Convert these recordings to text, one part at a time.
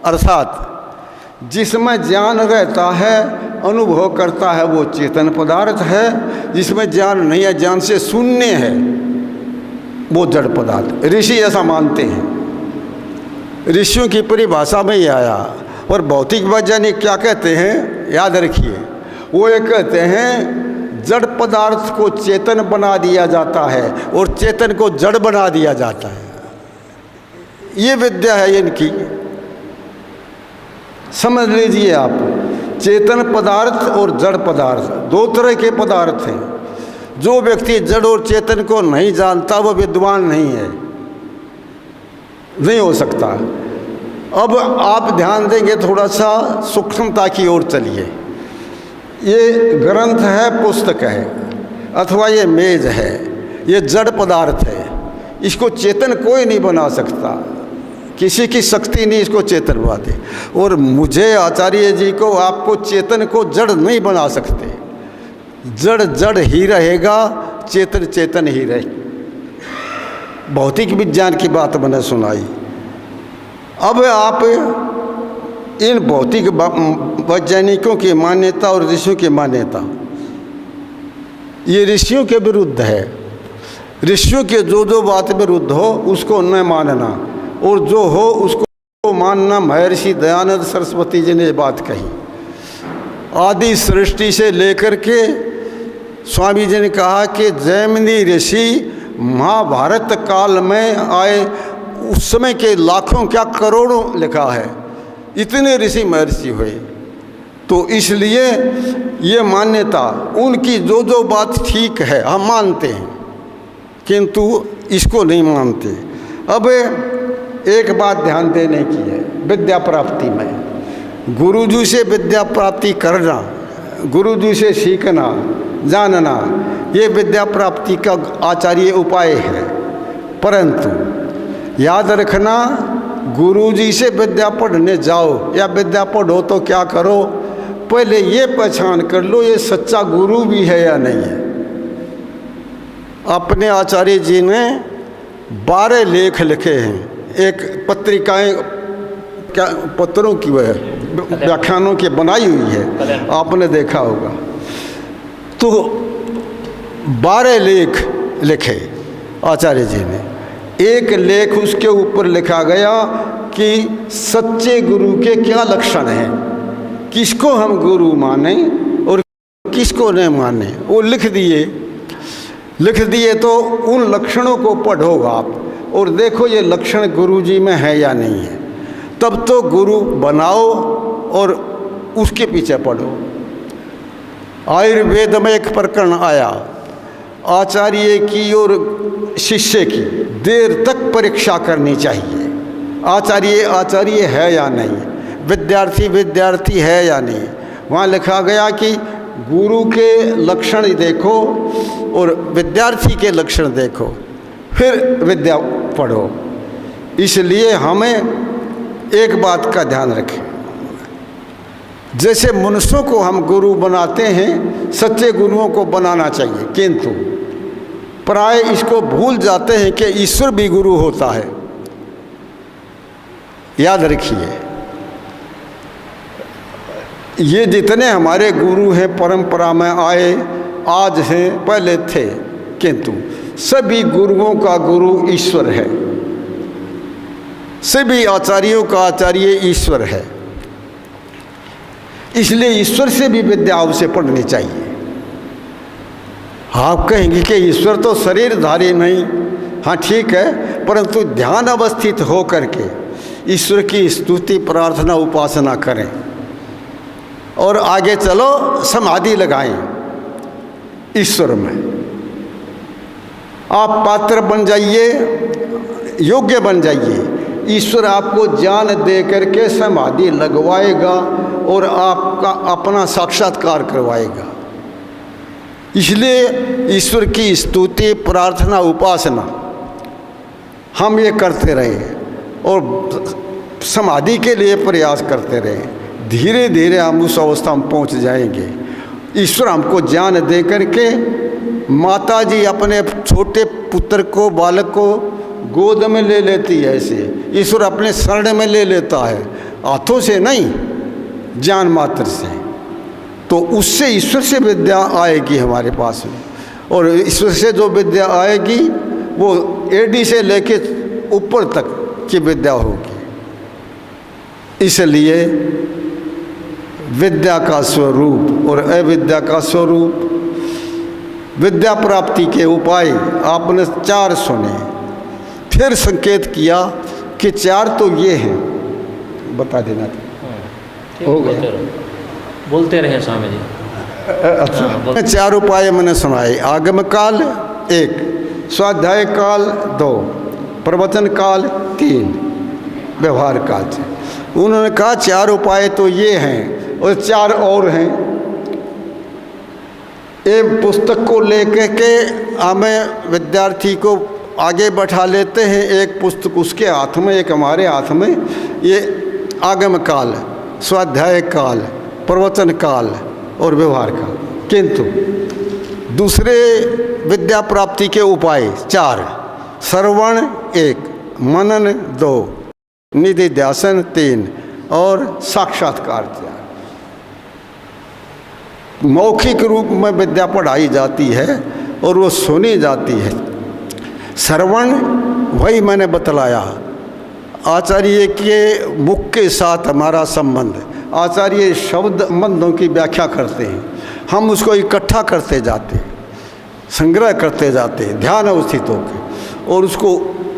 अर्थात जिसमें ज्ञान रहता है, अनुभव करता है, वो चेतन पदार्थ है। जिसमें ज्ञान नहीं है, ज्ञान से शून्य है, वो जड़ पदार्थ। ऋषि ऐसा मानते हैं। ऋषियों की परिभाषा में ही आया। और भौतिक वैज्ञानिक क्या कहते हैं, याद रखिए, वो ये कहते हैं जड़ पदार्थ को चेतन बना दिया जाता है और चेतन को जड़ बना दिया जाता है। ये विद्या है इनकी, समझ लीजिए आप। चेतन पदार्थ और जड़ पदार्थ दो तरह के पदार्थ हैं। जो व्यक्ति जड़ और चेतन को नहीं जानता वो विद्वान नहीं है, नहीं हो सकता। अब आप ध्यान देंगे, थोड़ा सा सूक्ष्मता की ओर चलिए। ये ग्रंथ है, पुस्तक है, अथवा ये मेज है, ये जड़ पदार्थ है। इसको चेतन कोई नहीं बना सकता, किसी की शक्ति नहीं इसको चेतन बना दे। और मुझे, आचार्य जी को, आपको चेतन को जड़ नहीं बना सकते। जड़ जड़ ही रहेगा, चेतन चेतन ही रहे। भौतिक विज्ञान की बात मैंने सुनाई। अब आप इन भौतिक वैज्ञानिकों की मान्यता और ऋषियों की मान्यता, ये ऋषियों के विरुद्ध है। ऋषियों के जो बात विरुद्ध हो उसको न मानना, और जो हो उसको मानना। महर्षि दयानंद सरस्वती जी ने बात कही। आदि सृष्टि से लेकर के स्वामी जी ने कहा कि जैमिनी ऋषि महाभारत काल में आए, उस समय के लाखों क्या करोड़ों लिखा है, इतने ऋषि महर्षि हुए। तो इसलिए ये मान्यता उनकी जो बात ठीक है हम मानते हैं, किंतु इसको नहीं मानते। अब एक बात ध्यान देने की है, विद्या प्राप्ति में गुरुजी से विद्या प्राप्ति करना, गुरुजी से सीखना, जानना, ये विद्या प्राप्ति का आचार्य उपाय है। परंतु याद रखना, गुरुजी से विद्या पढ़ने जाओ या विद्या पढ़ो तो क्या करो, पहले ये पहचान कर लो ये सच्चा गुरु भी है या नहीं है। अपने आचार्य जी ने 12 लेख लिखे हैं। एक पत्रिकाएं, क्या पत्रों की वह व्याख्यानों की बनाई हुई है, आपने देखा होगा। तो 12 लेख लिखे आचार्य जी ने। एक लेख उसके ऊपर लिखा गया कि सच्चे गुरु के क्या लक्षण हैं, किसको हम गुरु माने और किसको नहीं माने, वो लिख दिए। तो उन लक्षणों को पढ़ो आप और देखो ये लक्षण गुरुजी में है या नहीं है, तब तो गुरु बनाओ और उसके पीछे पढ़ो। आयुर्वेद में एक प्रकरण आया, आचार्य की और शिष्य की देर तक परीक्षा करनी चाहिए। आचार्य है या नहीं, विद्यार्थी है या नहीं। वहाँ लिखा गया कि गुरु के लक्षण देखो और विद्यार्थी के लक्षण देखो, फिर विद्या पढ़ो। इसलिए हमें एक बात का ध्यान रखें, जैसे मनुष्यों को हम गुरु बनाते हैं, सच्चे गुरुओं को बनाना चाहिए, किंतु प्राय इसको भूल जाते हैं कि ईश्वर भी गुरु होता है। याद रखिए, ये जितने हमारे गुरु हैं परंपरा में आए, आज हैं, पहले थे, किंतु सभी गुरुओं का गुरु ईश्वर है, सभी आचार्यों का आचार्य ईश्वर है। इसलिए ईश्वर से भी विद्या उसे पढ़नी चाहिए। आप कहेंगे कि ईश्वर तो शरीरधारी नहीं, हाँ ठीक है, परंतु ध्यान अवस्थित हो करके ईश्वर की स्तुति, प्रार्थना, उपासना करें और आगे चलो, समाधि लगाएं ईश्वर में। आप पात्र बन जाइए, योग्य बन जाइए, ईश्वर आपको ज्ञान दे करके समाधि लगवाएगा और आपका अपना साक्षात्कार करवाएगा। इसलिए ईश्वर की स्तुति, प्रार्थना, उपासना हम ये करते रहे और समाधि के लिए प्रयास करते रहे। धीरे धीरे हम उस अवस्था में पहुंच जाएंगे। ईश्वर हमको ज्ञान दे करके, माता जी अपने छोटे पुत्र को, बालक को गोद में ले लेती है, ऐसे ईश्वर अपने शरण में ले लेता है। हाथों से नहीं, ज्ञान मात्र से, तो उससे ईश्वर से विद्या आएगी हमारे पास में। और ईश्वर से जो विद्या आएगी वो एडी से लेके ऊपर तक की विद्या होगी। इसलिए विद्या का स्वरूप और अविद्या का स्वरूप, विद्या प्राप्ति के उपाय आपने 4 सुने, फिर संकेत किया कि 4 तो ये हैं, बता देना हो गया, बोलते रहे स्वामी जी। अच्छा, 4 उपाय मैंने सुनाए। आगम काल 1, स्वाध्याय काल 2, प्रवचन काल 3, व्यवहार काल 6। उन्होंने कहा 4 उपाय तो ये हैं और 4 और हैं। एक पुस्तक को लेकर के हमें विद्यार्थी को आगे बैठा लेते हैं, एक पुस्तक उसके हाथ में, एक हमारे हाथ में। ये आगम काल, स्वाध्याय काल, प्रवचन काल और व्यवहार काल। किंतु दूसरे विद्या प्राप्ति के उपाय 4, श्रवण 1, मनन 2, निधिध्यासन 3 और साक्षात्कार 4। मौखिक रूप में विद्या पढ़ाई जाती है और वो सुनी जाती है। श्रवण वही मैंने बतलाया, आचार्य के मुख के साथ हमारा संबंध। आचार्य शब्द बंधों की व्याख्या करते हैं, हम उसको इकट्ठा करते जाते, संग्रह करते जाते, ध्यान अवस्थित होकर, और उसको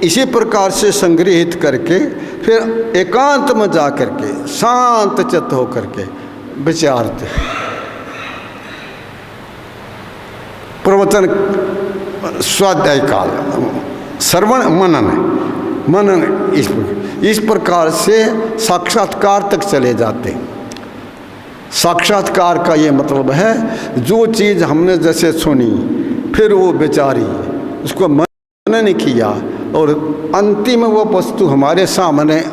इसी प्रकार से संग्रहित करके फिर एकांत में जा करके शांत चित्त होकर के विचारते। प्रवचन स्वाध्याय काल, श्रवण मनन इस प्रकार से साक्षात्कार तक चले जाते हैं। साक्षात्कार का ये मतलब है जो चीज़ हमने जैसे सुनी फिर वो विचारी, उसको मनन किया और अंतिम वो वस्तु हमारे सामने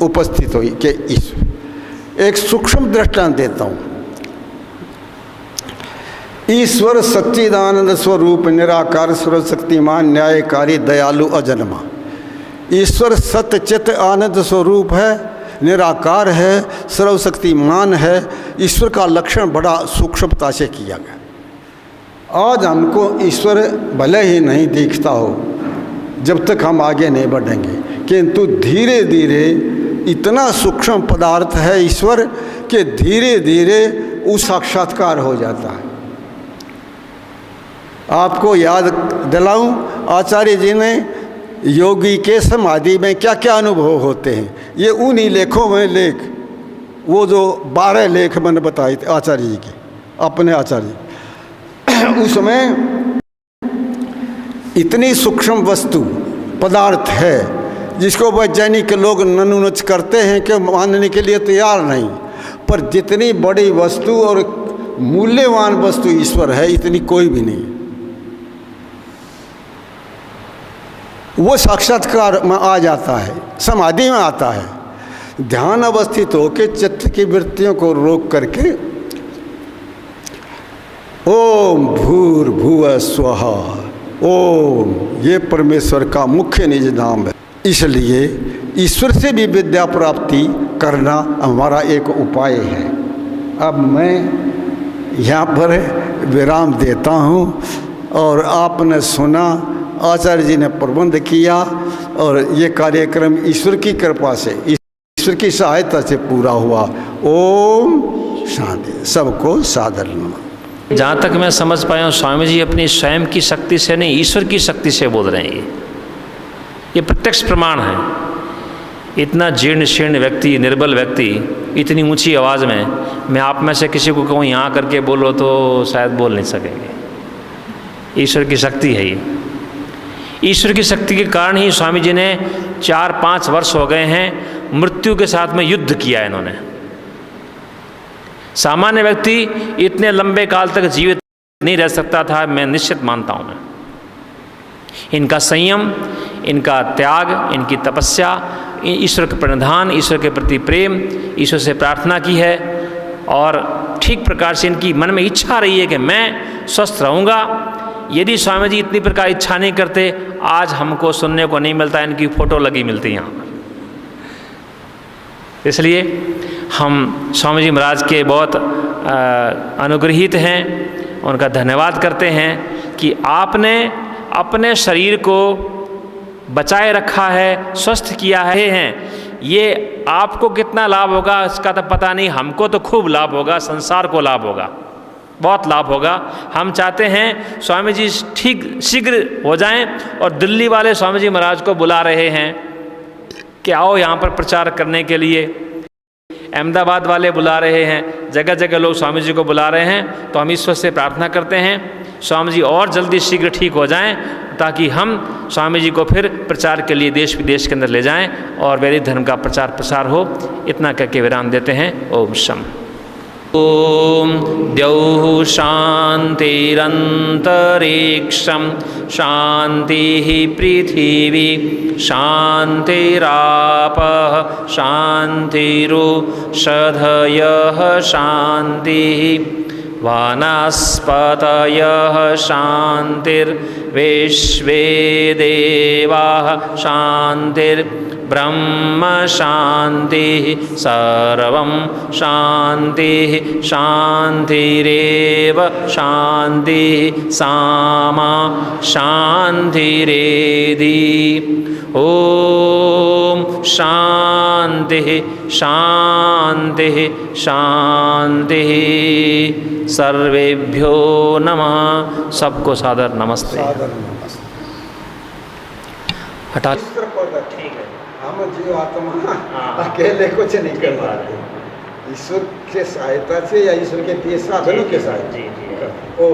उपस्थित हुई कि ईश्वर। एक सूक्ष्म दृष्टांत देता हूँ। ईश्वर सच्चिदानंद स्वरूप, निराकार, सर्वशक्तिमान, न्यायकारी, दयालु, अजन्मा। ईश्वर सत्य चित आनंद स्वरूप है, निराकार है, सर्वशक्तिमान है। ईश्वर का लक्षण बड़ा सूक्ष्मता से किया गया। आज हमको ईश्वर भले ही नहीं दिखता हो जब तक हम आगे नहीं बढ़ेंगे, किंतु धीरे धीरे इतना सूक्ष्म पदार्थ है ईश्वर कि धीरे धीरे वो साक्षात्कार हो जाता है। आपको याद दिलाऊं, आचार्य जी ने योगी के समाधि में क्या क्या अनुभव होते हैं, ये उन्हीं लेखों में लेख, वो जो 12 लेख मैंने बताए थे आचार्य जी के, अपने आचार्य। उसमें इतनी सूक्ष्म वस्तु पदार्थ है जिसको वैज्ञानिक लोग ननुनच करते हैं कि मानने के लिए तैयार नहीं, पर जितनी बड़ी वस्तु और मूल्यवान वस्तु ईश्वर है इतनी कोई भी नहीं। वो साक्षात्कार में आ जाता है, समाधि में आता है। ध्यान अवस्थित होकर चित्त की वृत्तियों को रोक करके ओम भूर्भुवः स्वः, ओम, ये परमेश्वर का मुख्य निज नाम है। इसलिए ईश्वर से भी विद्या प्राप्ति करना हमारा एक उपाय है। अब मैं यहाँ पर विराम देता हूँ और आपने सुना, आचार्य जी ने प्रबंध किया और ये कार्यक्रम ईश्वर की कृपा से, ईश्वर की सहायता से पूरा हुआ। ओम शांति। सबको सादर नमः। जहाँ तक मैं समझ पाया हूँ, स्वामी जी अपनी स्वयं की शक्ति से नहीं, ईश्वर की शक्ति से बोल रहे हैं। ये प्रत्यक्ष प्रमाण है। इतना जीर्ण शीर्ण व्यक्ति, निर्बल व्यक्ति, इतनी ऊंची आवाज़ में मैं आप में से किसी को कहूँ यहाँ करके बोलो तो शायद बोल नहीं सकेंगे। ईश्वर की शक्ति है ये। ईश्वर की शक्ति के कारण ही स्वामी जी ने 4-5 वर्ष हो गए हैं मृत्यु के साथ में युद्ध किया है इन्होंने। सामान्य व्यक्ति इतने लंबे काल तक जीवित नहीं रह सकता था, मैं निश्चित मानता हूँ। मैं इनका संयम, इनका त्याग, इनकी तपस्या, ईश्वर के प्रणिधान, ईश्वर के प्रति प्रेम, ईश्वर से प्रार्थना की है और ठीक प्रकार से इनकी मन में इच्छा रही है कि मैं स्वस्थ रहूँगा। यदि स्वामी जी इतनी प्रकार इच्छा नहीं करते, आज हमको सुनने को नहीं मिलता, इनकी फ़ोटो लगी मिलती यहाँ पर। इसलिए हम स्वामी जी महाराज के बहुत अनुग्रहित हैं, उनका धन्यवाद करते हैं कि आपने अपने शरीर को बचाए रखा है, स्वस्थ किया है। ये आपको कितना लाभ होगा इसका तो पता नहीं, हमको तो खूब लाभ होगा, संसार को लाभ होगा, बहुत लाभ होगा। हम चाहते हैं स्वामी जी ठीक शीघ्र हो जाएं, और दिल्ली वाले स्वामी जी महाराज को बुला रहे हैं कि आओ यहाँ पर प्रचार करने के लिए, अहमदाबाद वाले बुला रहे हैं, जगह जगह लोग स्वामी जी को बुला रहे हैं। तो हम ईश्वर से प्रार्थना करते हैं स्वामी जी और जल्दी शीघ्र ठीक हो जाएं, ताकि हम स्वामी जी को फिर प्रचार के लिए देश विदेश के अंदर ले जाएं और वैदिक धर्म का प्रचार प्रसार हो। इतना कहके विराम देते हैं। ओम शम। ओम द्यौः शान्तिरन्तरिक्षं शान्तिः पृथिवी शान्तिरापः शान्तिरोषधयः शान्तिः वनस्पतयः शान्तिर्विश्वे देवाः शान्तिर्ब्रह्म शान्तिः सर्वं शान्तिः शान्तिरेव शान्तिः सामा शान्तिरेधि। ओम शान्तिः शान्तिः शान्तिः। सर्वेभ्यो नमः। सबको सादर नमस्ते। हटा ठीक है। हम जीव आत्मा अकेले कुछ नहीं कर पाते, ईश्वर के सहायता से या ईश्वर के दिए साधनों के साथ। जी जी। ओ